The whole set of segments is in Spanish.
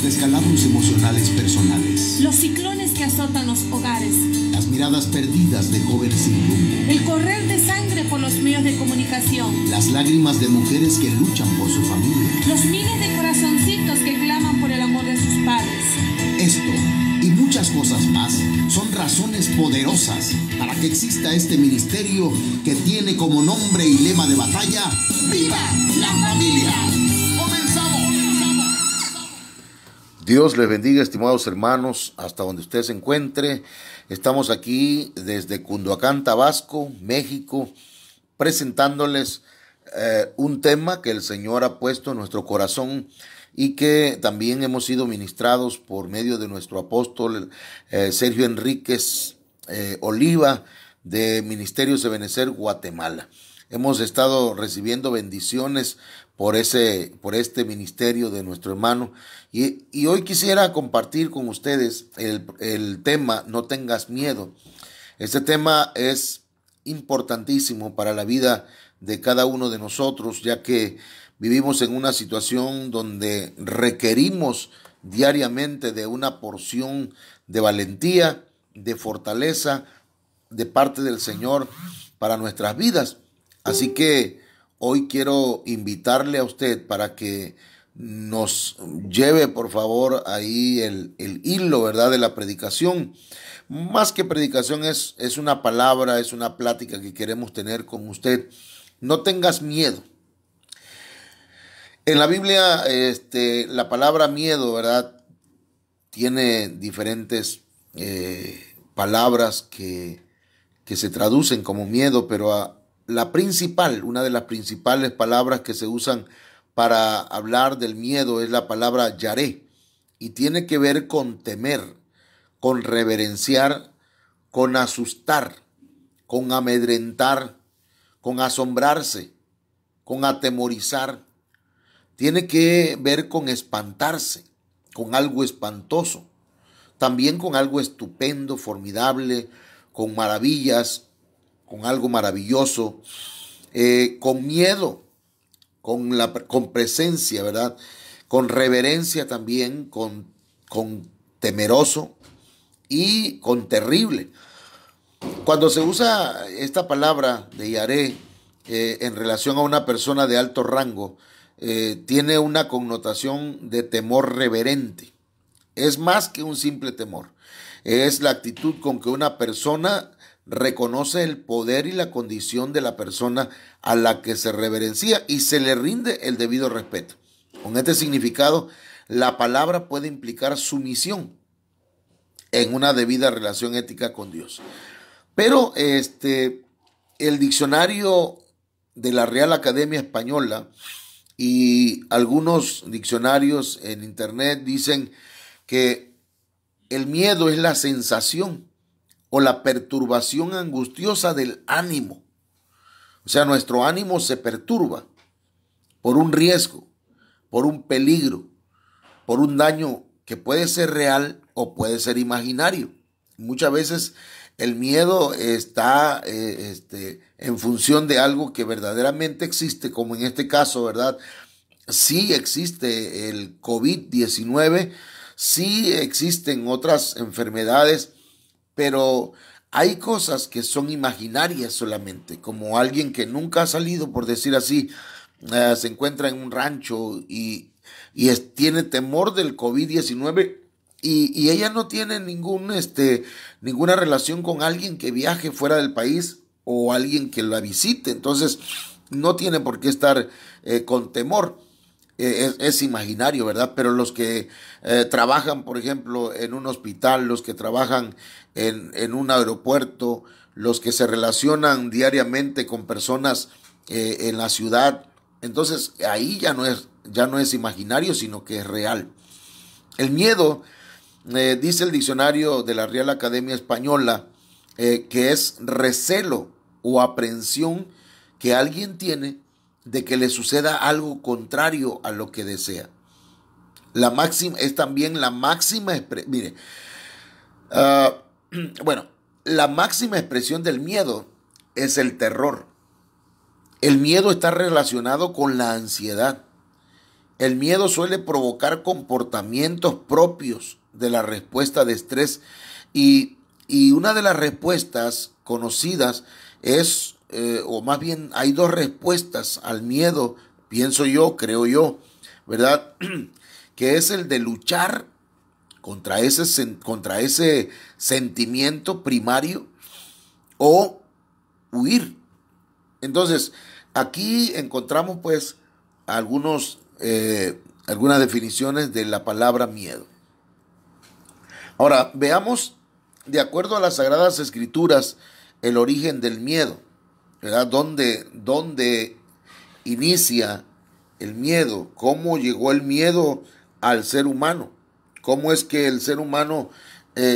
los descalabros emocionales personales, los ciclones que azotan los hogares, las miradas perdidas de jóvenes sin rumbo, el correr de sangre por los medios de comunicación, las lágrimas de mujeres que luchan por su familia, los miles de corazoncitos que claman por el amor de sus padres. Esto y muchas cosas más son razones poderosas para que exista este ministerio que tiene como nombre y lema de batalla: ¡Viva la familia! ¡Comenzamos! Dios les bendiga, estimados hermanos, hasta donde usted se encuentre. Estamos aquí desde Cunduacán, Tabasco, México, presentándoles un tema que el Señor ha puesto en nuestro corazón y que también hemos sido ministrados por medio de nuestro apóstol Sergio Enríquez Oliva de Ministerios de Benecer, Guatemala. Hemos estado recibiendo bendiciones por este ministerio de nuestro hermano y hoy quisiera compartir con ustedes el tema No tengas miedo. Este tema es importantísimo para la vida de cada uno de nosotros, ya que vivimos en una situación donde requerimos diariamente de una porción de valentía, de fortaleza de parte del Señor para nuestras vidas. Así que hoy quiero invitarle a usted para que nos lleve, por favor, ahí el hilo, ¿verdad?, de la predicación. Más que predicación es una palabra, es una plática que queremos tener con usted. No tengas miedo. En la Biblia, la palabra miedo, ¿verdad?, tiene diferentes palabras que se traducen como miedo, pero una de las principales palabras que se usan para hablar del miedo es la palabra yaré, y tiene que ver con temer, con reverenciar, con asustar, con amedrentar, con asombrarse, con atemorizar. Tiene que ver con espantarse, con algo espantoso, también con algo estupendo, formidable, con maravillas, con algo maravilloso, con miedo, con presencia, ¿verdad? Con reverencia también, con temeroso y con terrible. Cuando se usa esta palabra de yaré en relación a una persona de alto rango, tiene una connotación de temor reverente. Es más que un simple temor. Es la actitud con que una persona reconoce el poder y la condición de la persona a la que se reverencia y se le rinde el debido respeto. Con este significado, la palabra puede implicar sumisión en una debida relación ética con Dios. Pero el diccionario de la Real Academia Española y algunos diccionarios en internet dicen que el miedo es la sensación o la perturbación angustiosa del ánimo. O sea, nuestro ánimo se perturba por un riesgo, por un peligro, por un daño que puede ser real o puede ser imaginario. Muchas veces el miedo está en función de algo que verdaderamente existe, como en este caso, ¿verdad? Sí existe el COVID-19, sí existen otras enfermedades, pero hay cosas que son imaginarias solamente, como alguien que nunca ha salido, por decir así, se encuentra en un rancho y tiene temor del COVID-19 y ella no tiene ninguna relación con alguien que viaje fuera del país o alguien que la visite. Entonces no tiene por qué estar con temor. Es imaginario, ¿verdad? Pero los que trabajan, por ejemplo, en un hospital, los que trabajan en un aeropuerto, los que se relacionan diariamente con personas en la ciudad, entonces ahí ya no es imaginario, sino que es real. El miedo, dice el diccionario de la Real Academia Española, que es recelo o aprehensión que alguien tiene de que le suceda algo contrario a lo que desea. Es también la máxima expresión. La máxima expresión del miedo es el terror. El miedo está relacionado con la ansiedad El miedo suele provocar comportamientos propios de la respuesta de estrés y una de las respuestas conocidas es, o más bien hay dos respuestas al miedo, pienso yo, creo yo, ¿verdad? Que es el de luchar contra ese sentimiento primario o huir. Entonces, aquí encontramos pues algunas definiciones de la palabra miedo. Ahora, veamos, de acuerdo a las Sagradas Escrituras, el origen del miedo, ¿verdad? ¿Dónde inicia el miedo? ¿Cómo llegó el miedo al ser humano? ¿Cómo es que el ser humano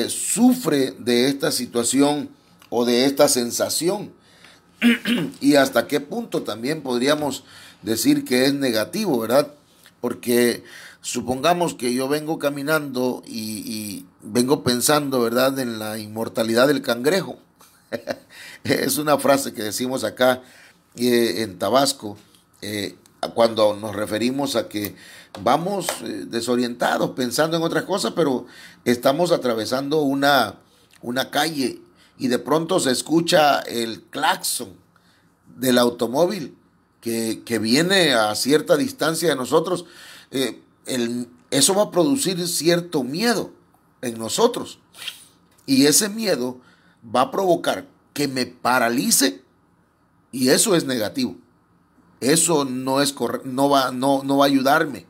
sufre de esta situación o de esta sensación? Y hasta qué punto también podríamos decir que es negativo, ¿verdad? Porque supongamos que yo vengo caminando y vengo pensando, ¿verdad?, en la inmortalidad del cangrejo. Es una frase que decimos acá en Tabasco, cuando nos referimos a que vamos desorientados, pensando en otras cosas, pero estamos atravesando una calle y de pronto se escucha el claxon del automóvil que viene a cierta distancia de nosotros. Eso va a producir cierto miedo en nosotros y ese miedo va a provocar que me paralice y eso es negativo. Eso no es no va a ayudarme.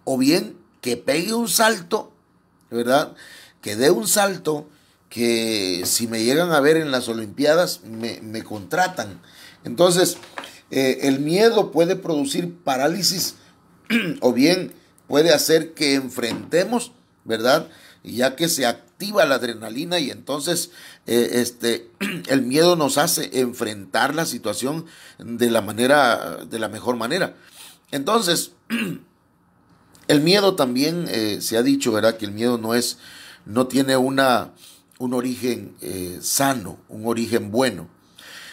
O bien que pegue un salto, ¿verdad? Que dé un salto que si me llegan a ver en las Olimpiadas me contratan. Entonces, el miedo puede producir parálisis o bien puede hacer que enfrentemos, ¿verdad? Ya que se activa la adrenalina y entonces el miedo nos hace enfrentar la situación de la mejor manera. Entonces, el miedo también se ha dicho, ¿verdad?, que el miedo no tiene un origen sano, un origen bueno.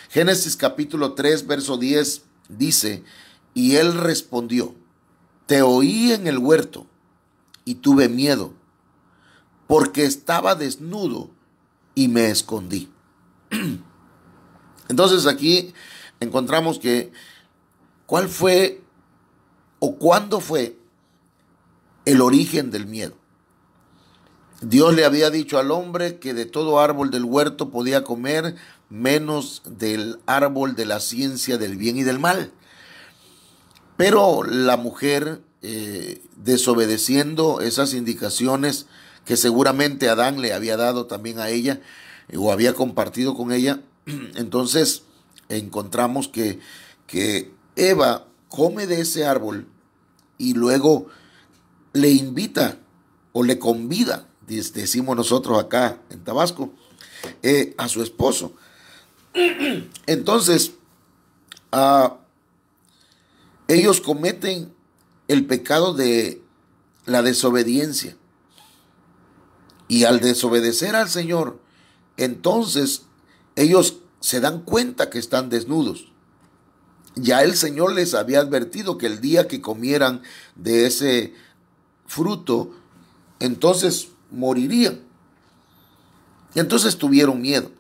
Génesis capítulo 3, verso 10 dice: y él respondió, te oí en el huerto y tuve miedo, porque estaba desnudo y me escondí. Entonces aquí encontramos que ¿cuál fue o cuándo fue el origen del miedo? Dios le había dicho al hombre que de todo árbol del huerto podía comer, menos del árbol de la ciencia del bien y del mal. Pero la mujer, desobedeciendo esas indicaciones que seguramente Adán le había dado también a ella, o había compartido con ella, entonces encontramos que Eva come de ese árbol y luego le invita o le convida, decimos nosotros acá en Tabasco, a su esposo. Entonces, ellos cometen el pecado de la desobediencia. Y al desobedecer al Señor, entonces ellos se dan cuenta que están desnudos. Ya el Señor les había advertido que el día que comieran de ese fruto, entonces morirían. Y entonces tuvieron miedo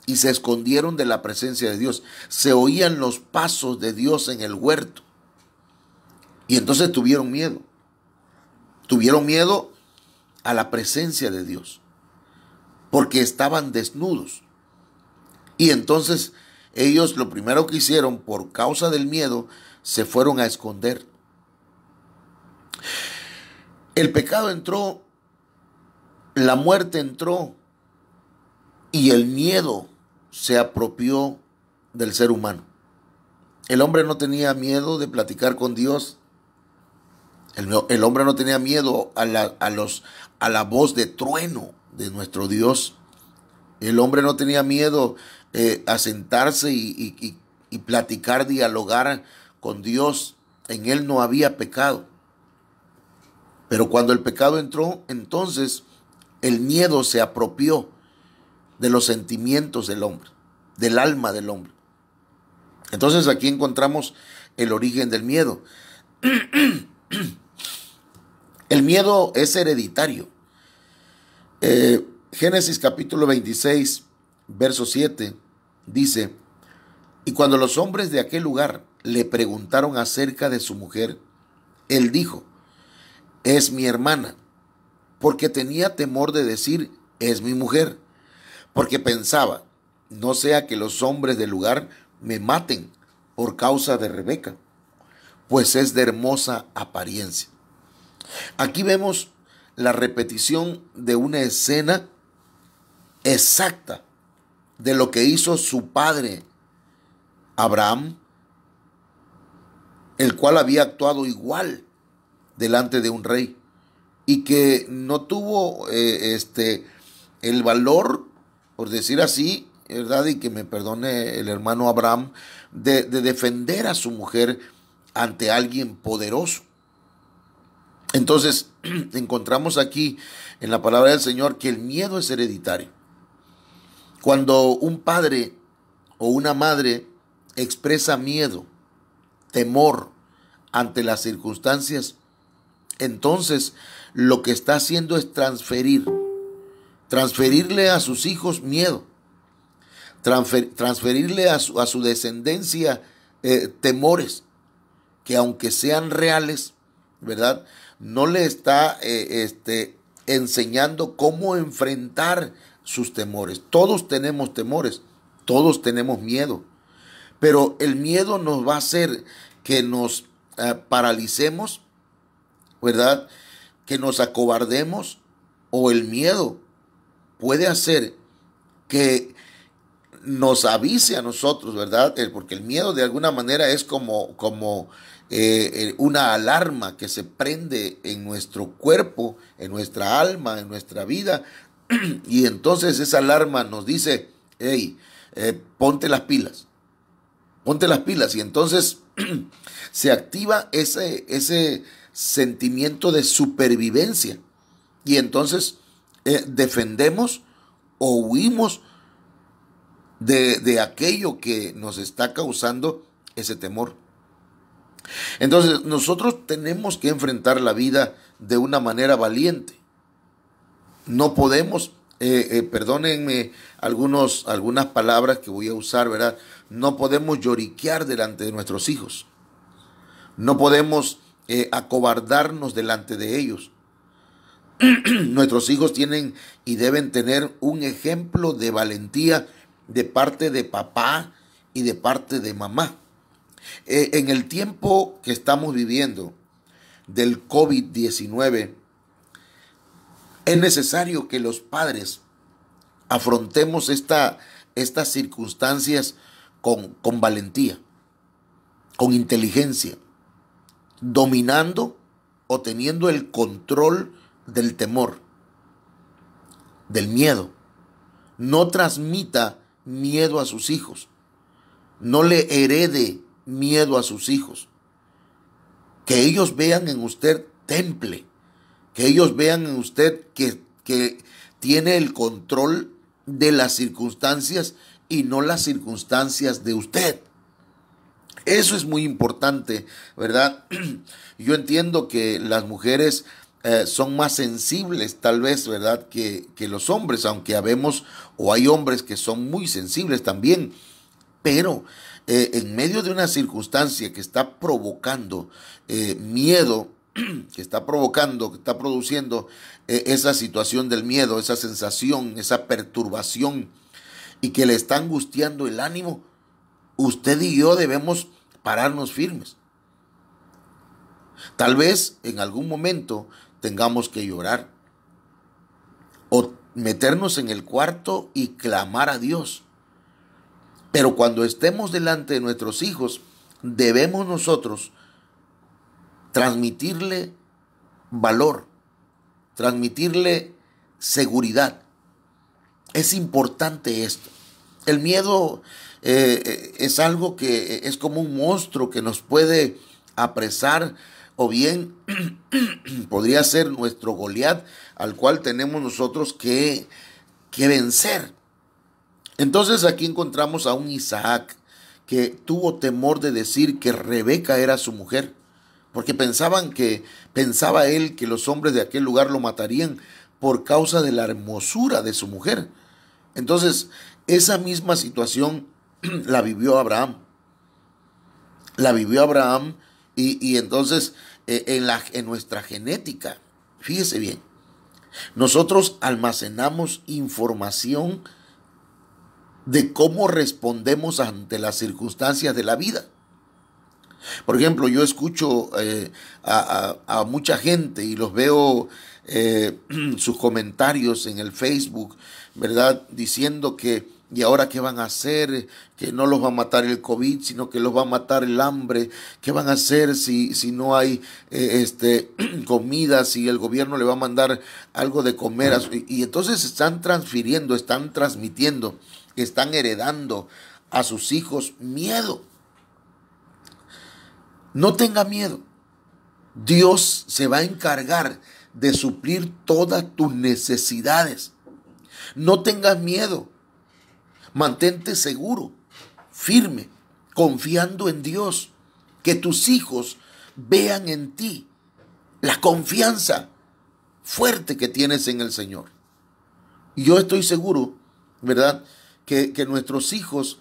y se escondieron de la presencia de Dios. Se oían los pasos de Dios en el huerto. Y entonces tuvieron miedo. Tuvieron miedo a la presencia de Dios, porque estaban desnudos. Y entonces ellos lo primero que hicieron, por causa del miedo, se fueron a esconder. El pecado entró, la muerte entró y el miedo se apropió del ser humano. El hombre no tenía miedo de platicar con Dios. El hombre no tenía miedo a la voz de trueno de nuestro Dios. El hombre no tenía miedo a sentarse y platicar, dialogar con Dios. En él no había pecado. Pero cuando el pecado entró, entonces el miedo se apropió de los sentimientos del hombre, del alma del hombre. Entonces aquí encontramos el origen del miedo. El miedo es hereditario. Génesis capítulo 26, verso 7, dice: y cuando los hombres de aquel lugar le preguntaron acerca de su mujer, él dijo: es mi hermana, porque tenía temor de decir: es mi mujer, porque pensaba: no sea que los hombres del lugar me maten por causa de Rebeca, pues es de hermosa apariencia. Aquí vemos la repetición de una escena exacta de lo que hizo su padre Abraham, el cual había actuado igual delante de un rey y que no tuvo el valor, por decir así, ¿verdad? Y que me perdone el hermano Abraham, de defender a su mujer ante alguien poderoso. Entonces, encontramos aquí en la palabra del Señor que el miedo es hereditario. Cuando un padre o una madre expresa miedo, temor ante las circunstancias, entonces lo que está haciendo es transferirle a sus hijos miedo, transferirle a su descendencia temores que, aunque sean reales, ¿verdad?, no le está enseñando cómo enfrentar sus temores. Todos tenemos temores, todos tenemos miedo, pero el miedo nos va a hacer que nos paralicemos, ¿verdad?, que nos acobardemos, o el miedo puede hacer que nos avise a nosotros, ¿verdad? Porque el miedo de alguna manera es como una alarma que se prende en nuestro cuerpo, en nuestra alma, en nuestra vida, y entonces esa alarma nos dice: hey, ponte las pilas, y entonces se activa ese sentimiento de supervivencia, y entonces defendemos o huimos de aquello que nos está causando ese temor. Entonces nosotros tenemos que enfrentar la vida de una manera valiente. No podemos, perdónenme algunas palabras que voy a usar, ¿verdad? No podemos lloriquear delante de nuestros hijos. No podemos acobardarnos delante de ellos. Nuestros hijos tienen y deben tener un ejemplo de valentía de parte de papá y de parte de mamá. En el tiempo que estamos viviendo del COVID-19, es necesario que los padres afrontemos estas circunstancias con valentía, con inteligencia, dominando o teniendo el control del temor, del miedo. No transmita miedo a sus hijos. No le herede miedo a sus hijos. Que ellos vean en usted temple. Que ellos vean en usted que tiene el control de las circunstancias y no las circunstancias de usted. Eso es muy importante, ¿verdad? Yo entiendo que las mujeres son más sensibles, tal vez, ¿verdad?, que los hombres, aunque hay hombres que son muy sensibles también, pero en medio de una circunstancia que está provocando miedo, que está produciendo esa situación del miedo, esa sensación, esa perturbación, y que le está angustiando el ánimo, usted y yo debemos pararnos firmes. Tal vez en algún momento tengamos que llorar o meternos en el cuarto y clamar a Dios. Pero cuando estemos delante de nuestros hijos, debemos nosotros transmitirle valor, transmitirle seguridad. Es importante esto. El miedo es algo que es como un monstruo que nos puede apresar, o bien podría ser nuestro Goliat, al cual tenemos nosotros que vencer. Entonces aquí encontramos a un Isaac que tuvo temor de decir que Rebeca era su mujer, porque pensaba él que los hombres de aquel lugar lo matarían por causa de la hermosura de su mujer. Entonces, esa misma situación la vivió Abraham. La vivió Abraham y entonces en nuestra genética, fíjese bien, nosotros almacenamos información de cómo respondemos ante las circunstancias de la vida. Por ejemplo, yo escucho a mucha gente y los veo sus comentarios en el Facebook, ¿verdad? Diciendo que, ¿y ahora qué van a hacer? Que no los va a matar el COVID, sino que los va a matar el hambre. ¿Qué van a hacer si no hay comida, si el gobierno le va a mandar algo de comer? Y entonces están transfiriendo, están transmitiendo, están heredando a sus hijos miedo. No tenga miedo. Dios se va a encargar de suplir todas tus necesidades. No tengas miedo. Mantente seguro, firme, confiando en Dios. Que tus hijos vean en ti la confianza fuerte que tienes en el Señor. Y yo estoy seguro, ¿verdad?, que nuestros hijos,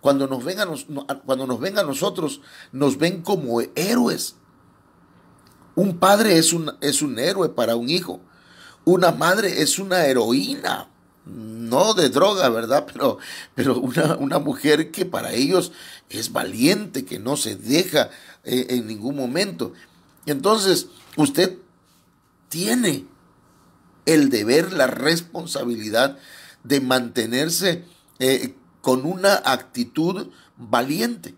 cuando nos ven a nosotros, nos ven como héroes. Un padre es un héroe para un hijo. Una madre es una heroína, no de droga, ¿verdad? Pero una mujer que para ellos es valiente, que no se deja en ningún momento. Entonces, usted tiene el deber, la responsabilidad de mantenerse con una actitud valiente,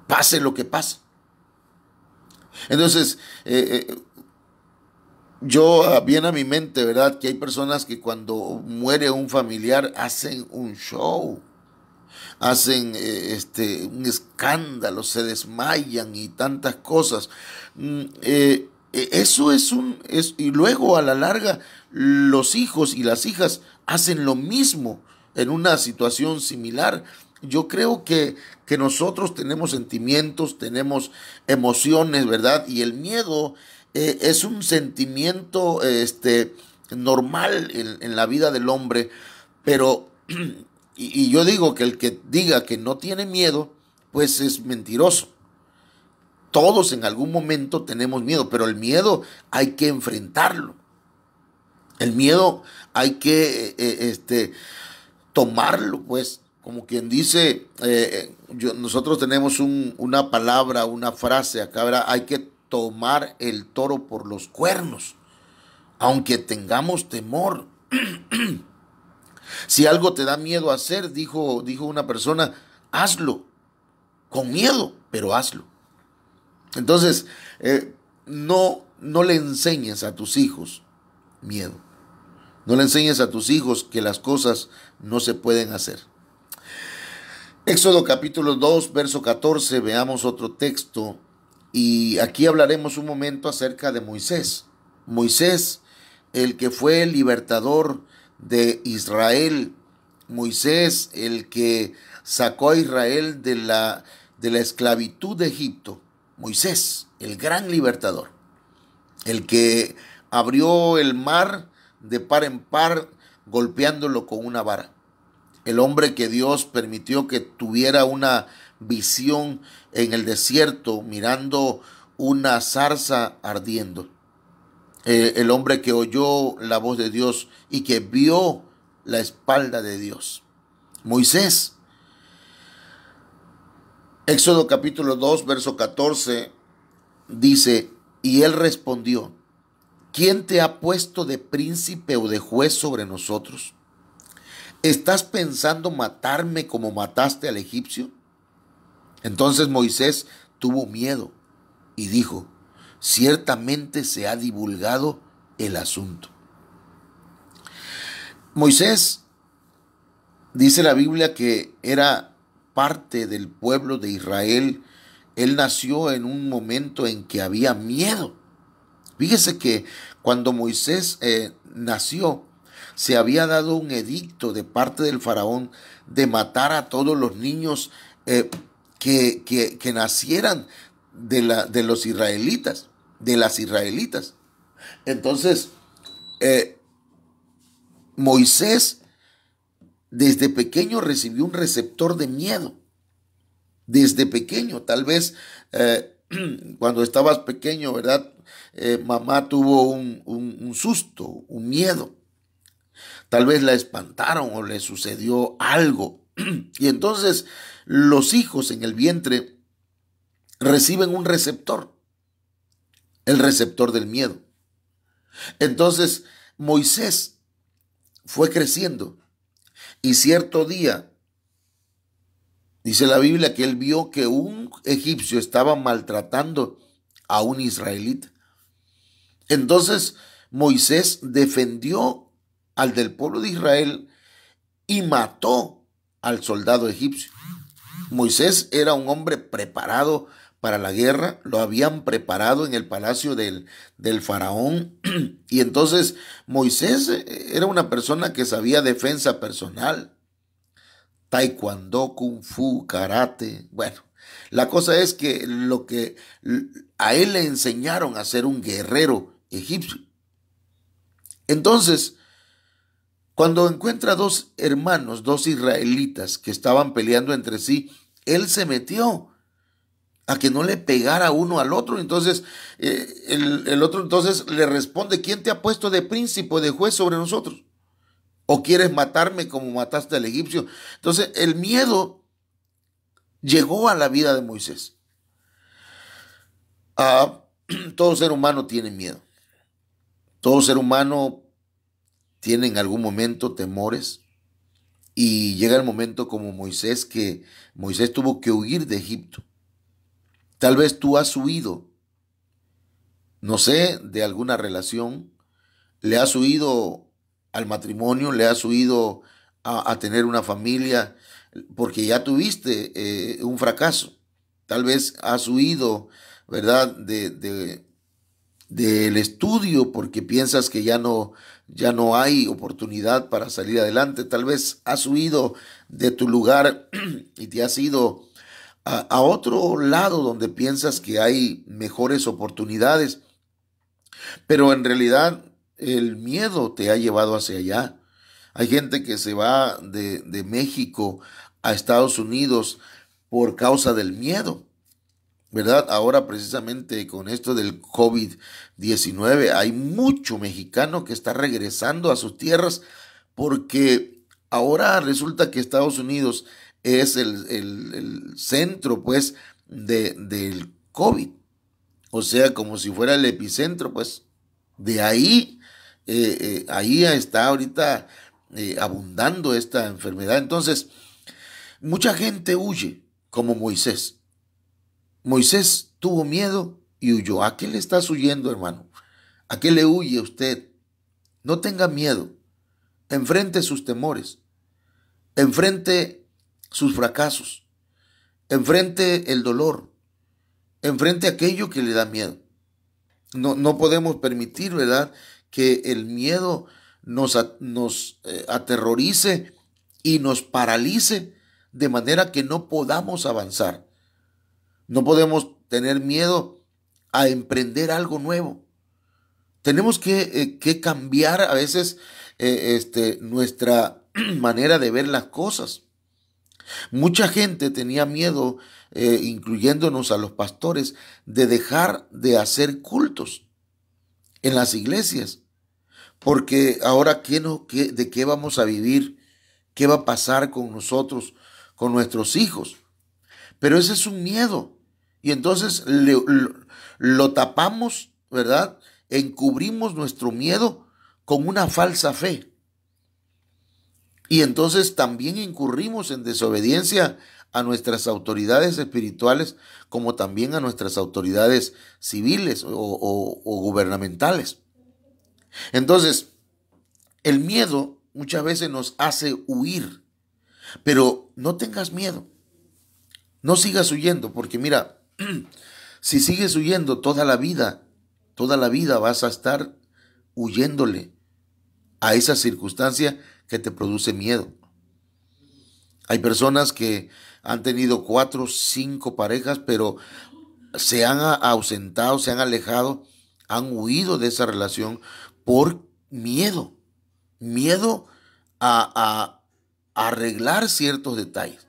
pase lo que pase. Entonces, yo viene a mi mente, ¿verdad?, que hay personas que cuando muere un familiar hacen un show, hacen un escándalo, se desmayan y tantas cosas. Eso y luego a la larga los hijos y las hijas hacen lo mismo en una situación similar. Yo creo que nosotros tenemos sentimientos, tenemos emociones, ¿verdad? Y el miedo es un sentimiento normal en la vida del hombre, pero y yo digo que el que diga que no tiene miedo, pues es mentiroso. Todos en algún momento tenemos miedo, pero el miedo hay que enfrentarlo. El miedo hay que tomarlo, pues, como quien dice, nosotros tenemos una palabra, una frase acá, ¿verdad? Hay que tomar el toro por los cuernos, aunque tengamos temor. Si algo te da miedo hacer, dijo una persona, hazlo, con miedo, pero hazlo. Entonces, no le enseñes a tus hijos miedo. No le enseñes a tus hijos que las cosas no se pueden hacer. Éxodo capítulo 2, verso 14, veamos otro texto. Y aquí hablaremos un momento acerca de Moisés. Moisés, el que fue el libertador de Israel. Moisés, el que sacó a Israel de la esclavitud de Egipto. Moisés, el gran libertador. El que abrió el mar de par en par, golpeándolo con una vara. El hombre que Dios permitió que tuviera una visión en el desierto, mirando una zarza ardiendo. El hombre que oyó la voz de Dios y que vio la espalda de Dios. Moisés. Éxodo capítulo 2, verso 14, dice, y él respondió, ¿quién te ha puesto de príncipe o de juez sobre nosotros? ¿Estás pensando matarme como mataste al egipcio? Entonces Moisés tuvo miedo y dijo, ciertamente se ha divulgado el asunto. Moisés, dice la Biblia, que era parte del pueblo de Israel. Él nació en un momento en que había miedo. Fíjese que cuando Moisés nació, se había dado un edicto de parte del faraón de matar a todos los niños que nacieran de los israelitas, de las israelitas. Entonces, Moisés desde pequeño recibió un receptor de miedo. Desde pequeño, tal vez cuando estabas pequeño, ¿verdad? Mamá tuvo un susto, un miedo. Tal vez la espantaron o le sucedió algo. Y entonces los hijos en el vientre reciben un receptor, el receptor del miedo. Entonces Moisés fue creciendo y cierto día dice la Biblia que él vio que un egipcio estaba maltratando a un israelita. Entonces Moisés defendió al del pueblo de Israel y mató al soldado egipcio. Moisés era un hombre preparado para la guerra, lo habían preparado en el palacio del faraón, y entonces Moisés era una persona que sabía defensa personal, taekwondo, kung fu, karate. Bueno, la cosa es que lo que a él le enseñaron a ser un guerrero egipcio. Entonces, cuando encuentra dos hermanos, dos israelitas que estaban peleando entre sí, él se metió a que no le pegara uno al otro. Entonces el otro entonces le responde: ¿quién te ha puesto de príncipe, de juez sobre nosotros? ¿O quieres matarme como mataste al egipcio? Entonces el miedo llegó a la vida de Moisés. Todo ser humano tiene miedo. Todo ser humano tiene en algún momento temores. Y llega el momento como Moisés, que Moisés tuvo que huir de Egipto. Tal vez tú has huido, no sé, de alguna relación, le has huido al matrimonio, le has huido a tener una familia, porque ya tuviste un fracaso. Tal vez has huido, ¿verdad?, del estudio, porque piensas que ya no hay oportunidad para salir adelante. Tal vez has huido de tu lugar y te has ido a otro lado donde piensas que hay mejores oportunidades, pero en realidad el miedo te ha llevado hacia allá. Hay gente que se va de México a Estados Unidos por causa del miedo, ¿verdad? Ahora precisamente con esto del COVID-19 hay mucho mexicano que está regresando a sus tierras porque ahora resulta que Estados Unidos es el centro, pues, del COVID. O sea, como si fuera el epicentro, pues, de ahí, ahí está ahorita abundando esta enfermedad. Entonces, mucha gente huye, como Moisés. Moisés tuvo miedo y huyó. ¿A qué le estás huyendo, hermano? ¿A qué le huye usted? No tenga miedo. Enfrente sus temores. Enfrente sus fracasos. Enfrente el dolor. Enfrente aquello que le da miedo. No podemos permitir, ¿verdad?, que el miedo nos aterrorice y nos paralice de manera que no podamos avanzar. No podemos tener miedo a emprender algo nuevo. Tenemos que cambiar a veces nuestra manera de ver las cosas. Mucha gente tenía miedo, incluyéndonos a los pastores, de dejar de hacer cultos en las iglesias. Porque ahora, ¿de qué vamos a vivir? ¿Qué va a pasar con nosotros, con nuestros hijos? Pero ese es un miedo. Y entonces lo tapamos, ¿verdad? Encubrimos nuestro miedo con una falsa fe. Y entonces también incurrimos en desobediencia a nuestras autoridades espirituales, como también a nuestras autoridades civiles o gubernamentales. Entonces, el miedo muchas veces nos hace huir, pero no tengas miedo. No sigas huyendo, porque mira, si sigues huyendo toda la vida vas a estar huyéndole a esa circunstancia que te produce miedo. Hay personas que han tenido 4 o 5 parejas, pero se han ausentado, se han alejado, han huido de esa relación por miedo. Miedo a arreglar ciertos detalles.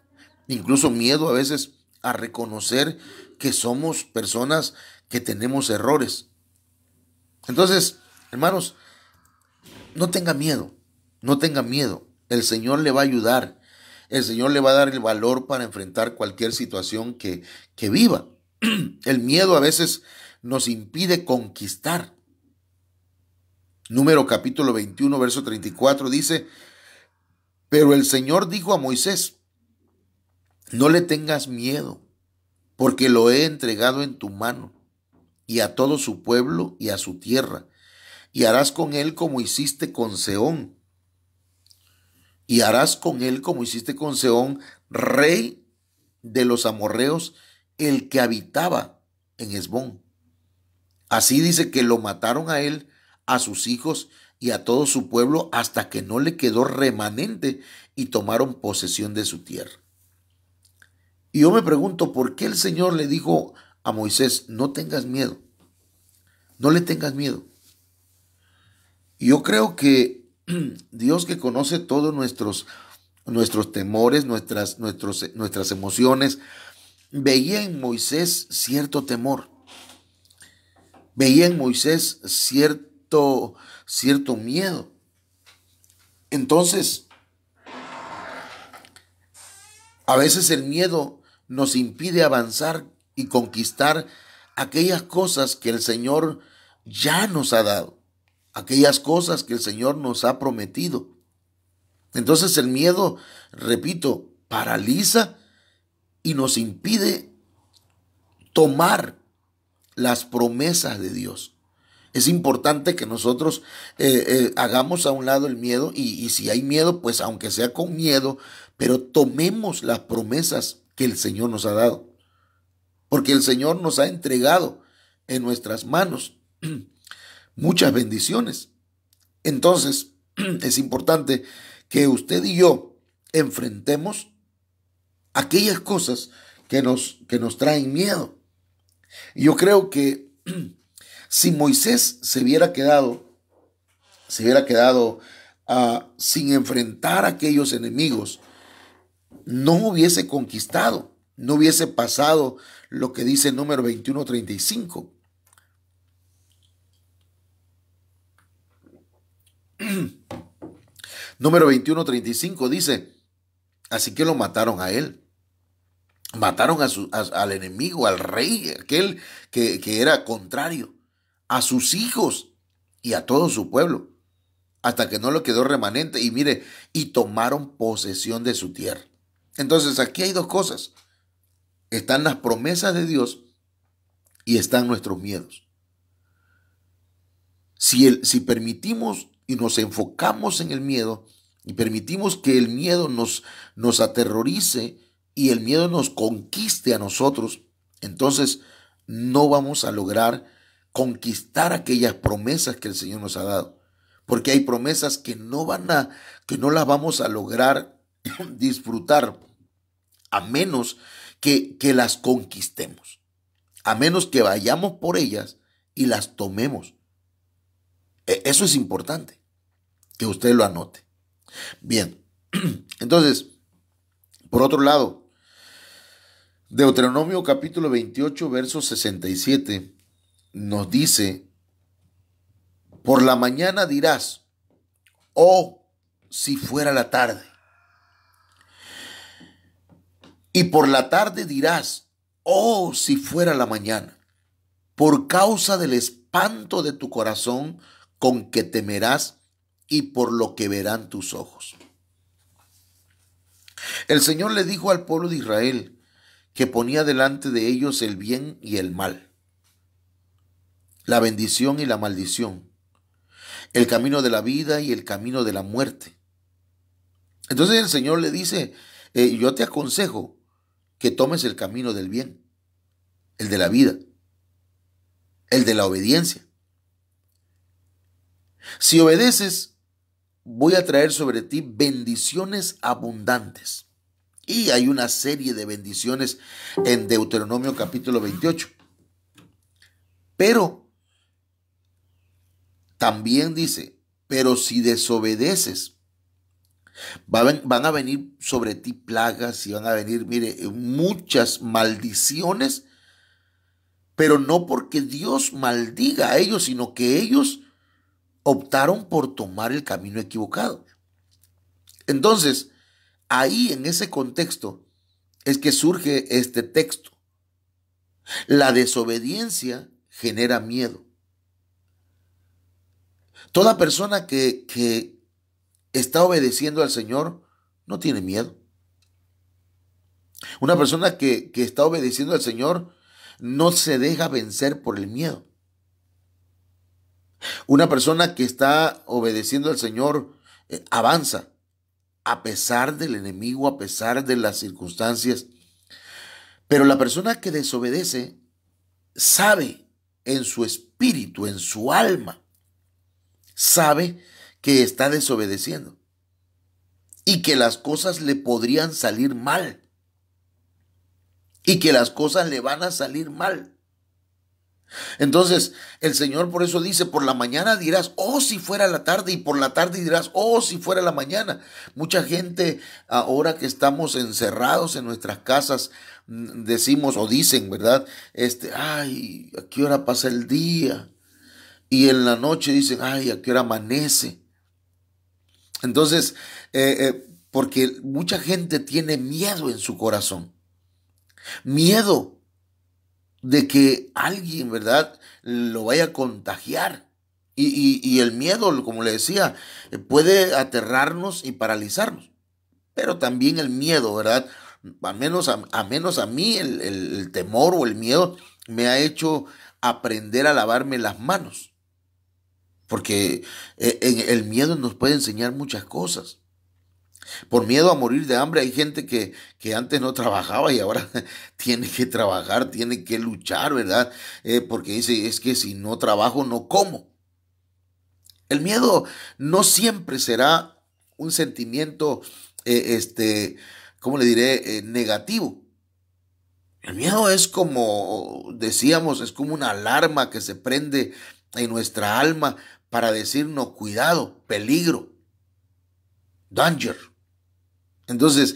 Incluso miedo a veces a reconocer que somos personas que tenemos errores. Entonces, hermanos, no tenga miedo, no tenga miedo. El Señor le va a ayudar. El Señor le va a dar el valor para enfrentar cualquier situación que viva. El miedo a veces nos impide conquistar. Número capítulo 21, verso 34 dice: pero el Señor dijo a Moisés: no le tengas miedo, porque lo he entregado en tu mano, y a todo su pueblo y a su tierra, y harás con él como hiciste con Sehón. Y harás con él como hiciste con Sehón, rey de los amorreos, el que habitaba en Hesbón. Así dice que lo mataron a él, a sus hijos y a todo su pueblo, hasta que no le quedó remanente, y tomaron posesión de su tierra. Y yo me pregunto, ¿por qué el Señor le dijo a Moisés: no tengas miedo, no le tengas miedo? Y yo creo que Dios, que conoce todos nuestros temores, nuestras emociones, veía en Moisés cierto temor, veía en Moisés cierto miedo. Entonces, a veces el miedo nos impide avanzar y conquistar aquellas cosas que el Señor ya nos ha dado, aquellas cosas que el Señor nos ha prometido. Entonces el miedo, repito, paraliza y nos impide tomar las promesas de Dios. Es importante que nosotros hagamos a un lado el miedo, y si hay miedo, pues aunque sea con miedo, pero tomemos las promesas que el Señor nos ha dado. Porque el Señor nos ha entregado en nuestras manos muchas bendiciones. Entonces, es importante que usted y yo enfrentemos aquellas cosas que nos traen miedo. Y yo creo que si Moisés se hubiera quedado sin enfrentar a aquellos enemigos, no hubiese conquistado, no hubiese pasado lo que dice el número 21:35. Número 21:35 dice: así que lo mataron a él. Mataron al enemigo, al rey, aquel que era contrario, a sus hijos y a todo su pueblo, hasta que no le quedó remanente. Y mire, y tomaron posesión de su tierra. Entonces aquí hay dos cosas. Están las promesas de Dios y están nuestros miedos. Si permitimos y nos enfocamos en el miedo, y permitimos que el miedo nos aterrorice y el miedo nos conquiste a nosotros, entonces no vamos a lograr conquistar aquellas promesas que el Señor nos ha dado. Porque hay promesas que no las vamos a lograr disfrutar a menos que las conquistemos, a menos que vayamos por ellas y las tomemos. Eso es importante, que usted lo anote. Bien, entonces, por otro lado, Deuteronomio capítulo 28, verso 67, nos dice: por la mañana dirás: oh, si fuera la tarde. Y por la tarde dirás: oh, si fuera la mañana. Por causa del espanto de tu corazón con que temerás, y por lo que verán tus ojos. El Señor le dijo al pueblo de Israel que ponía delante de ellos el bien y el mal, la bendición y la maldición, el camino de la vida y el camino de la muerte. Entonces el Señor le dice: yo te aconsejo que tomes el camino del bien, el de la vida, el de la obediencia. Si obedeces, voy a traer sobre ti bendiciones abundantes. Y hay una serie de bendiciones en Deuteronomio capítulo 28. Pero también dice, pero si desobedeces, van a venir sobre ti plagas y van a venir, mire, muchas maldiciones, pero no porque Dios maldiga a ellos, sino que ellos optaron por tomar el camino equivocado. Entonces, ahí en ese contexto es que surge este texto. La desobediencia genera miedo. Toda persona que está obedeciendo al Señor no tiene miedo. Una persona que está obedeciendo al Señor no se deja vencer por el miedo. Una persona que está obedeciendo al Señor avanza a pesar del enemigo, a pesar de las circunstancias. Pero la persona que desobedece sabe en su espíritu, en su alma, sabe que está desobedeciendo y que las cosas le podrían salir mal y que las cosas le van a salir mal. Entonces el Señor por eso dice, por la mañana dirás, oh, si fuera la tarde, y por la tarde dirás, oh, si fuera la mañana. Mucha gente ahora que estamos encerrados en nuestras casas, decimos o dicen, ¿verdad? Ay, ¿a qué hora pasa el día? Y en la noche dicen, ay, ¿a qué hora amanece? Entonces, porque mucha gente tiene miedo en su corazón. Miedo de que alguien, ¿verdad?, lo vaya a contagiar. Y el miedo, como le decía, puede aterrarnos y paralizarnos. Pero también el miedo, ¿verdad? Al menos a mí el temor o el miedo me ha hecho aprender a lavarme las manos. Porque el miedo nos puede enseñar muchas cosas. Por miedo a morir de hambre hay gente que antes no trabajaba y ahora tiene que trabajar, tiene que luchar, ¿verdad? Porque dice, es que si no trabajo no como. El miedo no siempre será un sentimiento, ¿cómo le diré? Negativo. El miedo es como decíamos, es como una alarma que se prende en nuestra alma para decirnos cuidado, peligro, danger. Entonces,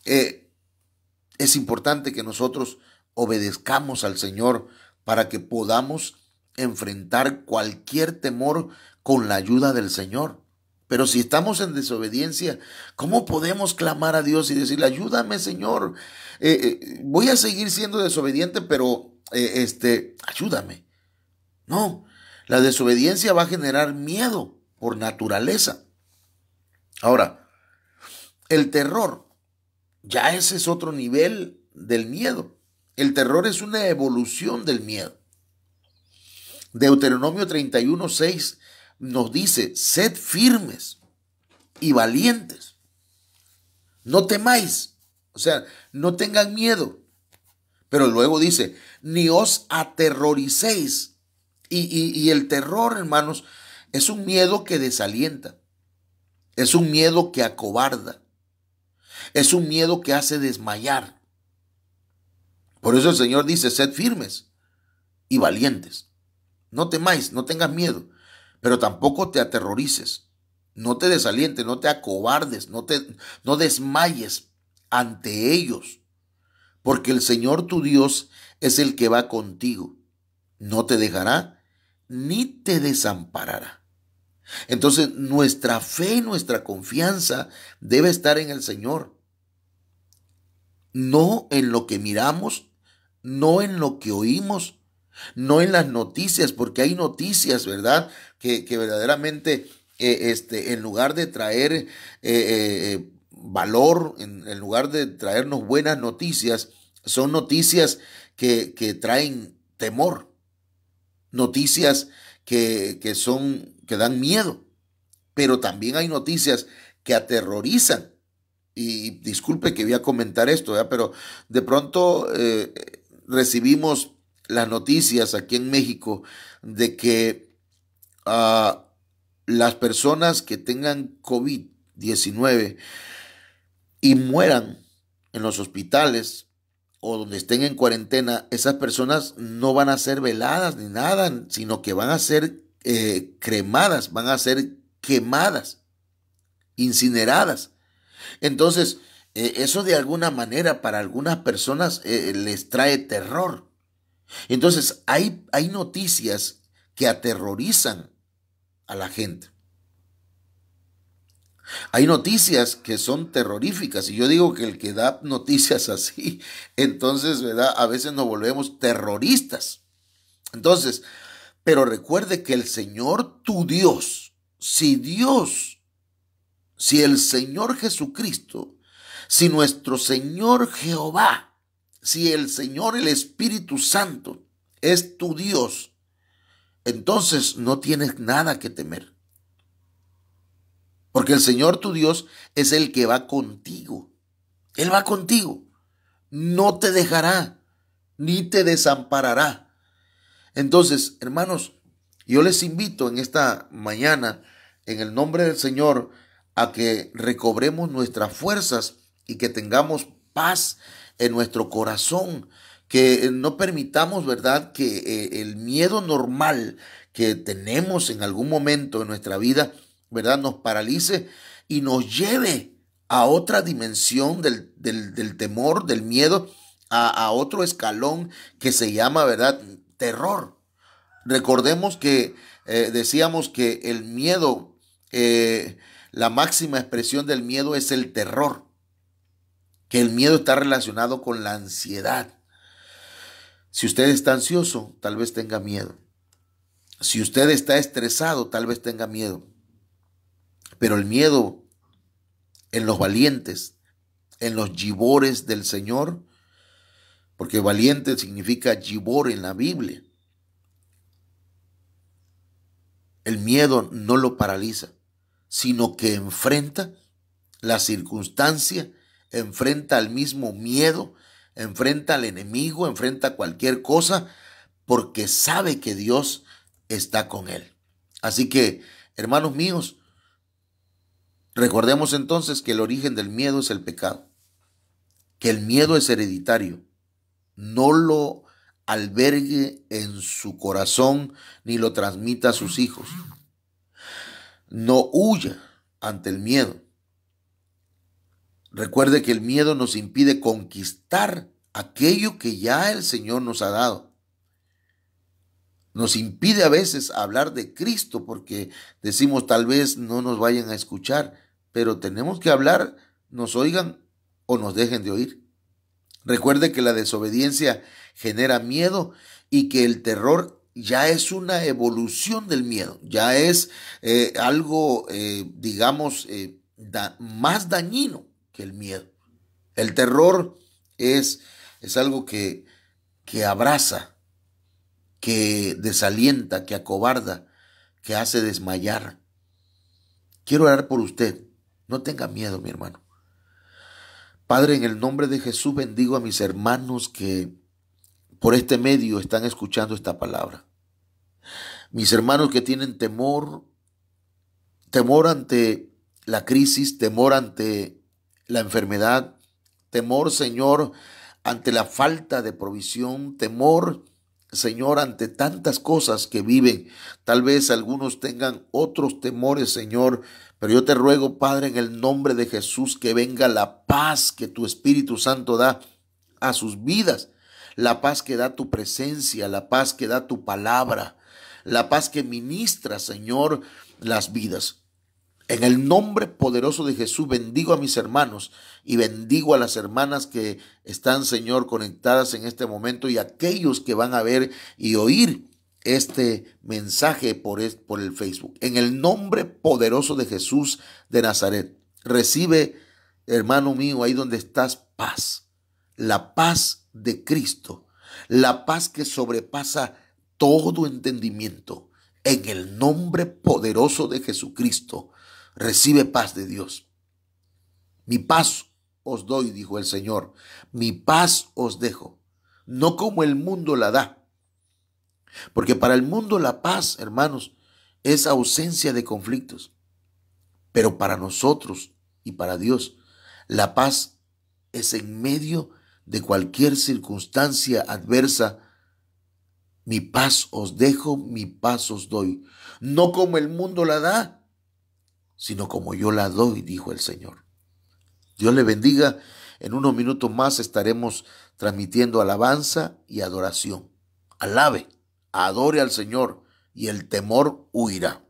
es importante que nosotros obedezcamos al Señor para que podamos enfrentar cualquier temor con la ayuda del Señor. Pero si estamos en desobediencia, ¿cómo podemos clamar a Dios y decirle, ayúdame, Señor? Voy a seguir siendo desobediente, pero ayúdame. No, la desobediencia va a generar miedo por naturaleza. Ahora, el terror, ya ese es otro nivel del miedo. El terror es una evolución del miedo. Deuteronomio 31:6 nos dice, sed firmes y valientes. No temáis, o sea, no tengan miedo. Pero luego dice, ni os aterroricéis. Y el terror, hermanos, es un miedo que desalienta. Es un miedo que acobarda. Es un miedo que hace desmayar. Por eso el Señor dice, sed firmes y valientes. No temáis, no tengas miedo, pero tampoco te aterrorices. No te desalientes, no te acobardes, no desmayes ante ellos. Porque el Señor tu Dios es el que va contigo. No te dejará ni te desamparará. Entonces nuestra fe, nuestra confianza debe estar en el Señor. No en lo que miramos, no en lo que oímos, no en las noticias, porque hay noticias, ¿verdad? Que verdaderamente, en lugar de traer valor, en lugar de traernos buenas noticias, son noticias que traen temor, noticias que dan miedo, pero también hay noticias que aterrorizan. Y disculpe que voy a comentar esto, ¿verdad? Pero de pronto recibimos las noticias aquí en México de que las personas que tengan COVID-19 y mueran en los hospitales o donde estén en cuarentena, esas personas no van a ser veladas ni nada, sino que van a ser cremadas, van a ser quemadas, incineradas. Entonces, eso de alguna manera para algunas personas les trae terror. Entonces, hay noticias que aterrorizan a la gente. Hay noticias que son terroríficas y yo digo que el que da noticias así, entonces, ¿verdad? A veces nos volvemos terroristas. Entonces, pero recuerde que el Señor tu Dios, si el Señor Jesucristo, si nuestro Señor Jehová, si el Señor, el Espíritu Santo es tu Dios, entonces no tienes nada que temer. Porque el Señor tu Dios es el que va contigo. Él va contigo. No te dejará, ni te desamparará. Entonces, hermanos, yo les invito en esta mañana, en el nombre del Señor, a que recobremos nuestras fuerzas y que tengamos paz en nuestro corazón, que no permitamos, ¿verdad?, que el miedo normal que tenemos en algún momento en nuestra vida, ¿verdad?, nos paralice y nos lleve a otra dimensión del temor, del miedo, a otro escalón que se llama, ¿verdad?, terror. Recordemos que decíamos que el miedo, la máxima expresión del miedo es el terror, que el miedo está relacionado con la ansiedad. Si usted está ansioso, tal vez tenga miedo. Si usted está estresado, tal vez tenga miedo. Pero el miedo en los valientes, en los gibores del Señor, porque valiente significa gibor en la Biblia. El miedo no lo paraliza, sino que enfrenta la circunstancia, enfrenta al mismo miedo, enfrenta al enemigo, enfrenta cualquier cosa, porque sabe que Dios está con él. Así que, hermanos míos, recordemos entonces que el origen del miedo es el pecado, que el miedo es hereditario. No lo albergue en su corazón ni lo transmita a sus hijos. No huya ante el miedo. Recuerde que el miedo nos impide conquistar aquello que ya el Señor nos ha dado. Nos impide a veces hablar de Cristo porque decimos tal vez no nos vayan a escuchar, pero tenemos que hablar, nos oigan o nos dejen de oír. Recuerde que la desobediencia genera miedo y que el terror ya es una evolución del miedo, ya es algo, digamos, más dañino que el miedo. El terror es algo que abraza, que desalienta, que acobarda, que hace desmayar. Quiero orar por usted. No tenga miedo, mi hermano. Padre, en el nombre de Jesús bendigo a mis hermanos que por este medio están escuchando esta palabra. Mis hermanos que tienen temor ante la crisis, temor ante la enfermedad, temor, Señor, ante la falta de provisión, temor, Señor, ante tantas cosas que viven. Tal vez algunos tengan otros temores, Señor, pero yo te ruego, Padre, en el nombre de Jesús, que venga la paz que tu Espíritu Santo da a sus vidas, la paz que da tu presencia, la paz que da tu palabra, la paz que ministra, Señor, las vidas. En el nombre poderoso de Jesús bendigo a mis hermanos y bendigo a las hermanas que están, Señor, conectadas en este momento y a aquellos que van a ver y oír este mensaje por el Facebook. En el nombre poderoso de Jesús de Nazaret, recibe, hermano mío, ahí donde estás, paz. La paz de Cristo, la paz que sobrepasa todo entendimiento. En el nombre poderoso de Jesucristo, recibe paz de Dios. Mi paz os doy, dijo el Señor. Mi paz os dejo, no como el mundo la da. Porque para el mundo la paz, hermanos, es ausencia de conflictos. Pero para nosotros y para Dios, la paz es en medio de cualquier circunstancia adversa, mi paz os dejo, mi paz os doy. No como el mundo la da, sino como yo la doy, dijo el Señor. Dios le bendiga. En unos minutos más estaremos transmitiendo alabanza y adoración. Alabe, adore al Señor y el temor huirá.